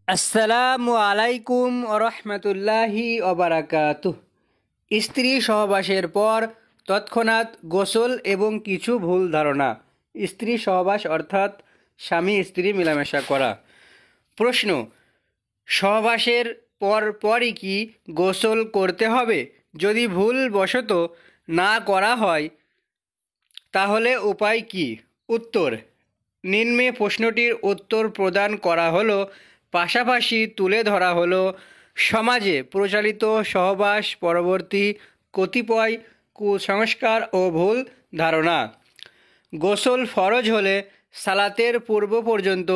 আসসালামু আলাইকুম রহমতুল্লাহি ওবারাকাতুহ। স্ত্রী সহবাসের পর তৎক্ষণাৎ গোসল এবং কিছু ভুল ধারণা। স্ত্রী সহবাস অর্থাৎ স্বামী স্ত্রী মেলামেশা করা। প্রশ্ন: সহবাসের পরই কি গোসল করতে হবে? যদি ভুলবশত না করা হয় তাহলে উপায় কি? উত্তর: নিম্নে প্রশ্নটির উত্তর প্রদান করা হলো, পাশাপাশি তুলে ধরা হলো সমাজে প্রচলিত সহবাস পরবর্তী কতিপয় কুসংস্কার ও ভুল ধারণা। গোসল ফরজ হলে সালাতের পূর্ব পর্যন্ত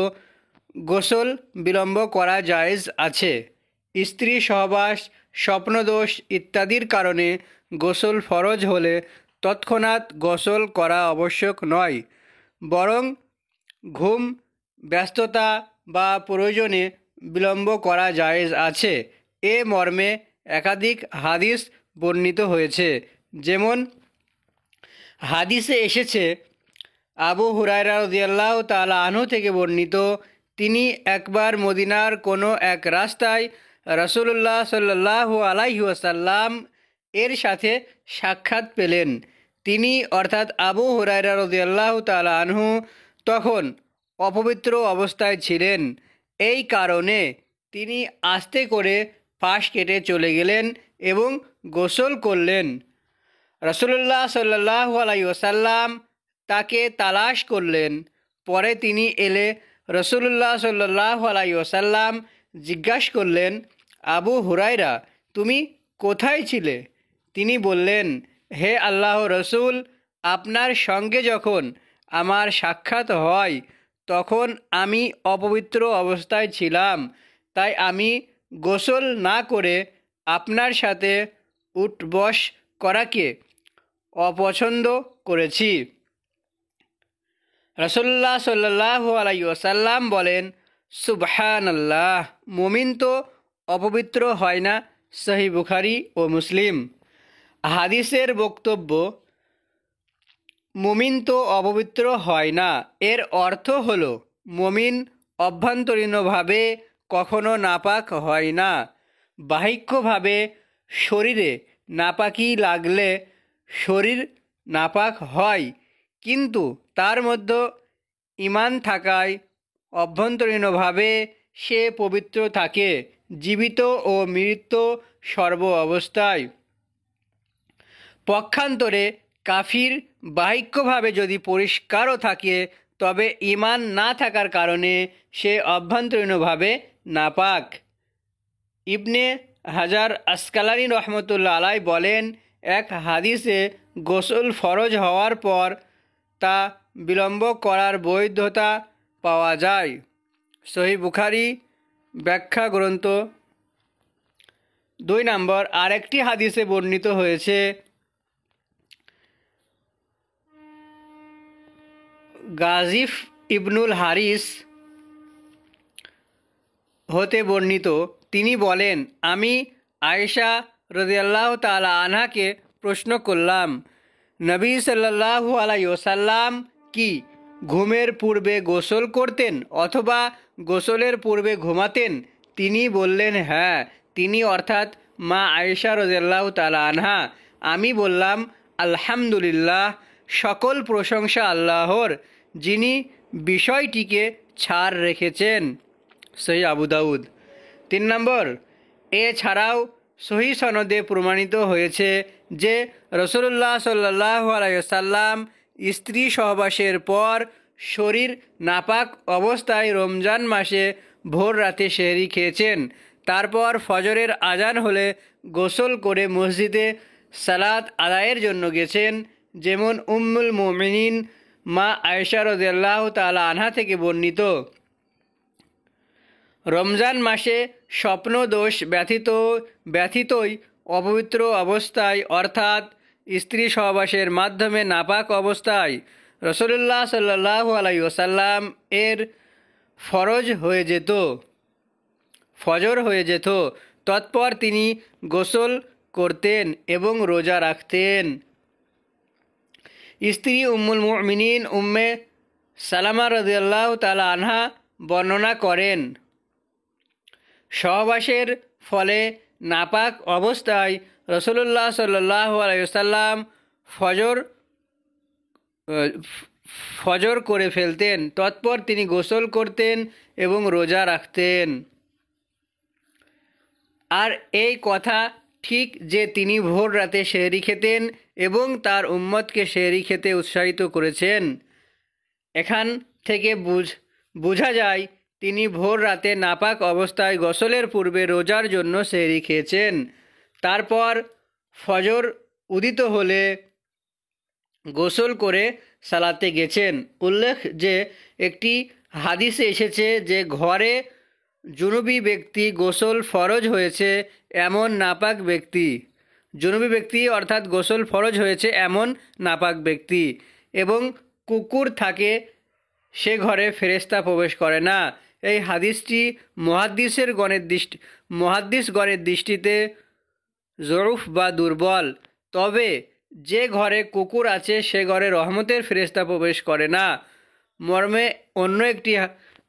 গোসল বিলম্ব করা জায়েজ আছে। স্ত্রী সহবাস, স্বপ্নদোষ ইত্যাদির কারণে গোসল ফরজ হলে তৎক্ষণাৎ গোসল করা আবশ্যক নয়, বরং ঘুম, ব্যস্ততা বা প্রয়োজনে বিলম্ব করা জায়েজ আছে। এ মর্মে একাধিক হাদিস বর্ণিত হয়েছে। যেমন হাদিসে এসেছে, আবু হুরায়রা রাদিয়াল্লাহু তাআলা আনহু থেকে বর্ণিত, তিনি একবার মদিনার কোনো এক রাস্তায় রাসূলুল্লাহ সাল্লাল্লাহু আলাইহি ওয়াসাল্লাম এর সাথে সাক্ষাৎ পেলেন। তিনি অর্থাৎ আবু হুরায়রা রাদিয়াল্লাহু তাআলা আনহু তখন অপবিত্র অবস্থায় ছিলেন। এই কারণে তিনি আস্তে করে পাশ কেটে চলে গেলেন এবং গোসল করলেন। রাসূলুল্লাহ সাল্লাল্লাহু আলাইহি ওয়াসাল্লাম তাকে তালাশ করলেন। পরে তিনি এলে রাসূলুল্লাহ সাল্লাল্লাহু আলাইহি ওয়াসাল্লাম জিজ্ঞাসা করলেন, আবু হুরায়রা, তুমি কোথায় ছিলে? তিনি বললেন, হে আল্লাহর রসূল, আপনার সঙ্গে যখন আমার সাক্ষাৎ হয় তখন আমি অপবিত্র অবস্থায় ছিলাম, তাই আমি গোসল না করে আপনার সাথে উঠবস করাকে অপছন্দ করেছি। রাসূলুল্লাহ সাল্লাল্লাহু আলাইহি ওয়াসাল্লাম বলেন, সুবহানাল্লাহ, মুমিন তো অপবিত্র হয় না। সহিহ বুখারী ও মুসলিম। হাদিসের বক্তব্য, মুমিন তো অপবিত্র হয় না, এর অর্থ হলো মুমিন অভ্যন্তরীণভাবে কখনো নাপাক হয় না। বাহ্যিকভাবে শরীরে নাপাকি লাগলে শরীর নাপাক হয়, কিন্তু তার মধ্যে ঈমান থাকায় অভ্যন্তরীণভাবে সে পবিত্র থাকে, জীবিত ও মৃত সর্ব অবস্থায়। পক্ষান্তরে কাফির বাহ্যিকভাবে যদি পরিষ্কারও থাকে, তবে ঈমান না থাকার কারণে সে অভ্যন্তরীণভাবে নাপাক। ইবনে হাজার আসকালানি রহমতুল্লাহ আলাই বলেন, এক হাদিসে গোসল ফরজ হওয়ার পর তা বিলম্ব করার বৈধতা পাওয়া যায়। সহিহ বুখারী ব্যাখ্যা গ্রন্থ 2 নম্বর। আরেকটি হাদিসে বর্ণিত হয়েছে, গাজিফ ইবনুল হারিস হতে বর্ণিত, তিনি বলেন, আমি আয়েশা রাদিয়াল্লাহু তাআলা আনহাকে প্রশ্ন করলাম, নবী সাল্লাল্লাহু আলাইহি ওয়াসাল্লাম কি ঘুমের পূর্বে গোসল করতেন অথবা গোসলের পূর্বে ঘুমাতেন? তিনি বললেন, হ্যাঁ, তিনি অর্থাৎ মা আয়েশা রাদিয়াল্লাহু তাআলা আনহা। আমি বললাম, আলহামদুলিল্লাহ, সকল প্রশংসা আল্লাহর, যিনি বিষয়টিকে ছাড় রেখেছেন। সহিহ আবু দাউদ। 3 নম্বর। এছাড়াও সহিহ সনদে প্রমাণিত হয়েছে যে রাসূলুল্লাহ সাল্লাল্লাহু আলাইহি ওয়াসাল্লাম স্ত্রী সহবাসের পর শরীর নাপাক অবস্থায় রমজান মাসে ভোর রাতে সেহরি খেয়েছেন। তারপর ফজরের আজান হলে গোসল করে মসজিদে সালাত আদায়ের জন্য গেছেন। যেমন উম্মুল মুমিনিন মা আয়েশা রাদিয়াল্লাহু তাআলা আনহা থেকে বর্ণিত। রমজান মাসে স্বপ্নদোষ ব্যথিতই অপবিত্র অবস্থায় অর্থাৎ স্ত্রী সহবাসের মাধ্যমে নাপাক অবস্থায় রাসূলুল্লাহ সাল্লাল্লাহু আলাইহি ওয়াসাল্লাম এর ফজর হয়ে যেত। তৎপর তিনি গোসল করতেন এবং রোজা রাখতেন। স্ত্রী উম্মুল মুমিনিন উম্মে সালামা রাদিয়াল্লাহু তাআলা আনহা বর্ণনা করেন, সহবাসের ফলে নাপাক অবস্থায় রাসূলুল্লাহ সাল্লাল্লাহু আলাইহি ওয়াসাল্লাম ফজর করে ফেলতেন। তৎপর তিনি গোসল করতেন এবং রোজা রাখতেন। আর এই কথা ঠিক যে তিনি ভোর রাতে সেহরি খেতেন এবং তার উম্মতকে সেহরি খেতে উৎসাহিত করেছেন। এখান থেকে বোঝা যায় তিনি ভোর রাতে নাপাক অবস্থায় গোসলের পূর্বে রোজার জন্য সেহরি খেয়েছেন। তারপর ফজর উদিত হলে গোসল করে সালাতে গেছেন। উল্লেখ যে একটি হাদিসে এসেছে যে ঘরে জুনুবি ব্যক্তি গোসল ফরজ হয়েছে এমন নাপাক ব্যক্তি, জুনুবি ব্যক্তি অর্থাৎ গোসল ফরজ হয়েছে এমন নাপাক ব্যক্তি এবং কুকুর থাকে সে ঘরে ফেরেশতা প্রবেশ করে না। এই হাদিসটি মুহাদ্দিসগণের দৃষ্টিতে জরুফ বা দুর্বল। তবে যে ঘরে কুকুর আছে সে ঘরে রহমতের ফেরেশতা প্রবেশ করে না মর্মে অন্য একটি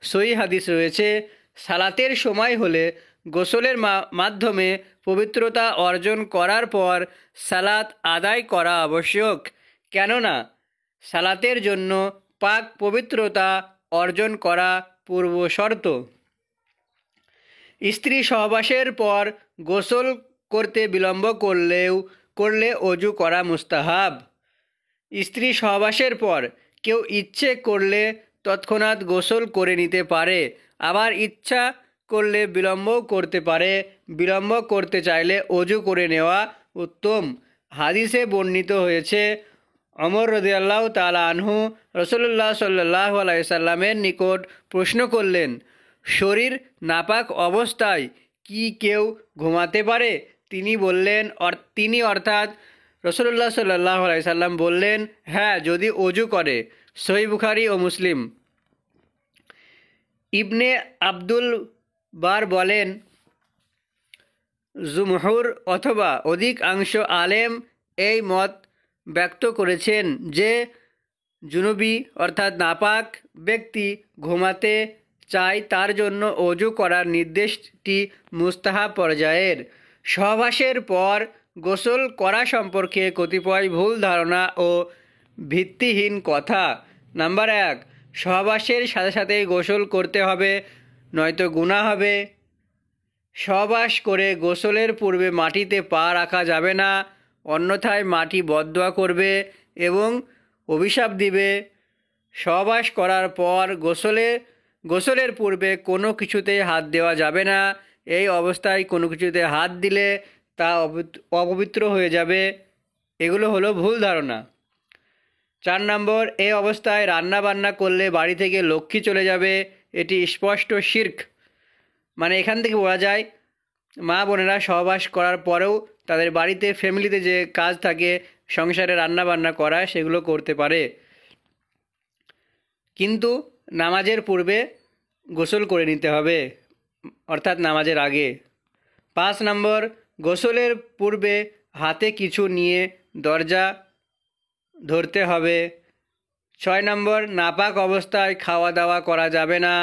সহিহ হাদিস রয়েছে। সালাতের সময় হলে গোসলের মাধ্যমে পবিত্রতা অর্জন করার পর সালাত আদায় করা আবশ্যক, কেননা সালাতের জন্য পাক পবিত্রতা অর্জন করা পূর্ব শর্ত। স্ত্রী সহবাসের পর গোসল করতে বিলম্ব করলে অজু করা মুস্তাহাব। স্ত্রী সহবাসের পর কেউ ইচ্ছে করলে তৎক্ষণাৎ গোসল করে নিতে পারে, আবার ইচ্ছা করলে বিলম্বও করতে পারে। বিলম্ব করতে চাইলে অজু করে নেওয়া উত্তম। হাদিসে বর্ণিত হয়েছে, ওমর রাদিয়াল্লাহু তাআলা আনহু রাসূলুল্লাহ সাল্লাল্লাহু আলাইহি সাল্লামের নিকট প্রশ্ন করলেন, শরীর নাপাক অবস্থায় কি কেউ ঘুমাতে পারে? তিনি অর্থাৎ রাসূলুল্লাহ সাল্লাল্লাহু আলাইহি সাল্লাম বললেন, হ্যাঁ, যদি অজু করে। সহিহ বুখারী ও মুসলিম। ইবনে আব্দুল বার বলেন, জুমহুর অথবা অধিকাংশ আলেম এই মত ব্যক্ত করেছেন যে জুনুবি অর্থাৎ নাপাক ব্যক্তি ঘুমাতে চায় তার জন্য অজু করার নির্দেশটি মুস্তাহাব পর্যায়ের। সহবাসের পর গোসল করা সম্পর্কে কতিপয় ভুল ধারণা ও ভিত্তিহীন কথা। নাম্বার 1, সহবাসের সাথে সাথেই গোসল করতে হবে, নয়তো গুনাহ হবে। সহবাস করে গোসলের পূর্বে মাটিতে পা রাখা যাবে না, অন্যথায় মাটি বদদোয়া করবে এবং অভিশাপ দিবে। সহবাস করার পর গোসলের পূর্বে কোনো কিছুতে হাত দেওয়া যাবে না। এই অবস্থায় কোনো কিছুতে হাত দিলে তা অপবিত্র হয়ে যাবে। এগুলো হলো ভুল ধারণা। 4 নম্বর, এই অবস্থায় রান্না বান্না করলে বাড়ি থেকে লক্ষ্মী চলে যাবে। এটি স্পষ্ট শিরক। মানে এখান থেকে বোঝা যায় মা বোনেরা সহবাস করার পরেও তাদের বাড়িতে ফ্যামিলিতে যে কাজ থাকে সংসারে রান্না বান্না করা সেগুলো করতে পারে, কিন্তু নামাজের পূর্বে গোসল করে নিতে হবে, অর্থাৎ নামাজের আগে। 5 নম্বর, গোসলের পূর্বে হাতে কিছু নিয়ে দরজা ধরতে হবে। 6 নম্বর, নাপাক অবস্থায় খাওয়া দাওয়া করা যাবে না।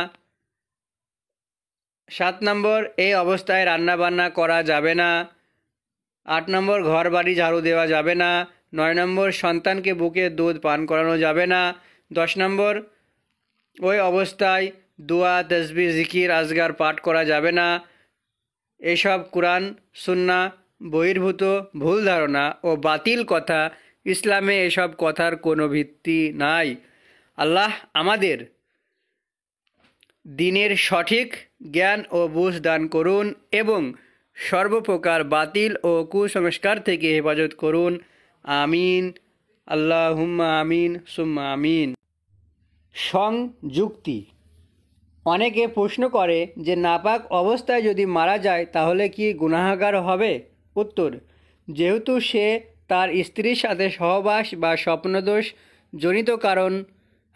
7 নম্বর, এই অবস্থায় রান্না বান্না করা যাবে না। 8 নম্বর, ঘর বাড়ি ঝাড়ু দেওয়া যাবে না। 9 নম্বর, সন্তানকে বুকে দুধ পান করানো যাবে না। 10 নম্বর, ওই অবস্থায় দোয়া তসবিহ জিকির আজগার পাঠ করা যাবে না। এসব কুরআন সুন্নাহ বহির্ভূত ভুল ধারণা ও বাতিল কথা। ইসলামে এসব কথার কোনো ভিত্তি নাই। আল্লাহ আমাদের দ্বীনের সঠিক জ্ঞান ও বুঝ দান করুন এবং সর্বপ্রকার বাতিল ও কুসংস্কার থেকে হেফাজত করুন। আমিন। আল্লাহুম্মা আমিন সুম্মা আমিন। সংযুক্তি। অনেকে প্রশ্ন করে যে নাপাক অবস্থায় যদি মারা যায় তাহলে কি গুনাহগার হবে? উত্তর, যেহেতু সে তার স্ত্রীর সাথে সহবাস বা স্বপ্নদোষ জনিত কারণ,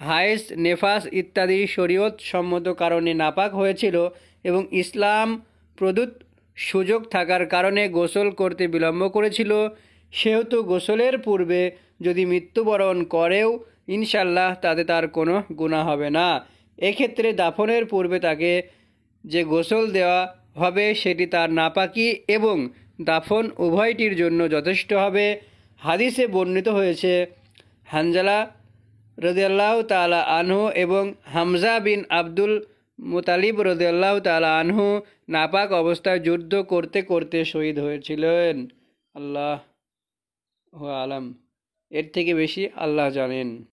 হায়েজ, নেফাস ইত্যাদি শরীয়ত সম্মত কারণে নাপাক হয়েছিল এবং ইসলাম প্রদত্ত সুযোগ থাকার কারণে গোসল করতে বিলম্ব করেছিল, সেহেতু গোসলের পূর্বে যদি মৃত্যুবরণ করেও ইনশাল্লাহ তাতে তার কোনো গুনাহ হবে না। এক্ষেত্রে দাফনের পূর্বে তাকে যে গোসল দেওয়া হবে সেটি তার নাপাকি এবং দাফন উভয়টির জন্য যথেষ্ট হবে। হাদিসে বর্ণিত হয়েছে, হানজালা রদিয়াল্লাহু তাআলা আনহু এবং হামজা বিন আব্দুল মুতালিব রদিয়াল্লাহু তাআলা আনহু নাপাক অবস্থায় যুদ্ধ করতে করতে শহীদ হয়েছিলেন। আল্লাহ আলাম, এর থেকে বেশি আল্লাহ জানেন।